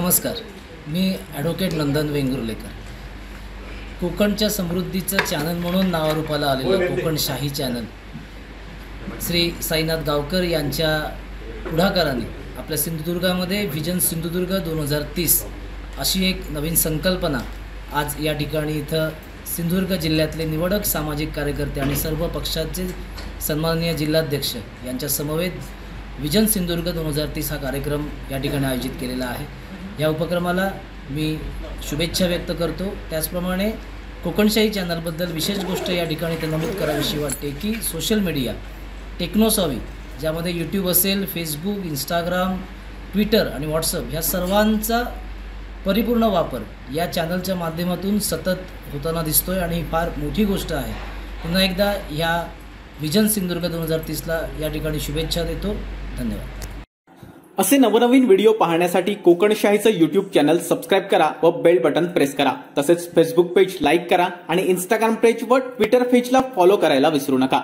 नमस्कार, मी ॲडव्होकेट नंदन वेंगुर्लेकर. कोकणच्या समृद्धीचं चॅनल म्हणून नावारूपाला आलेलं कोकणशाही चॅनल श्री साईनाथ गावकर यांच्या पुढाकाराने आपल्या सिंधुदुर्गामध्ये व्हिजन सिंधुदुर्ग 2030 अशी एक नवीन संकल्पना आज या ठिकाणी इथं सिंधुदुर्ग जिल्ह्यातले निवडक सामाजिक कार्यकर्ते आणि सर्व पक्षाचे सन्माननीय जिल्हाध्यक्ष यांच्या समवेत व्हिजन सिंधुदुर्ग 2030 हा कार्यक्रम या ठिकाणी आयोजित केलेला आहे. या उपक्रमाला मी शुभेच्छा व्यक्त करतो. त्याचप्रमाणे कोकणशाही चॅनलबद्दल विशेष गोष्ट या ठिकाणी ते नमूद करावीशी वाटते की सोशल मीडिया टेक्नॉसॉवी ज्यामध्ये यूट्यूब असेल, फेसबुक, इंस्टाग्राम, ट्विटर आणि व्हॉट्सअप ह्या सर्वांचा परिपूर्ण वापर या चॅनलच्या माध्यमातून सतत होताना दिसतोय आणि फार मोठी गोष्ट आहे. पुन्हा एकदा ह्या व्हिजन सिंधुदुर्ग 2030ला या ठिकाणी शुभेच्छा देतो. धन्यवाद. असे नवनवीन व्हिडिओ पाहण्यासाठी कोकणशाहीचं यूट्यूब चॅनल सबस्क्राईब करा व बेल बटन प्रेस करा. तसेच फेसबुक पेज लाईक करा आणि इंस्टाग्राम पेज व ट्विटर पेजला फॉलो करायला विसरू नका.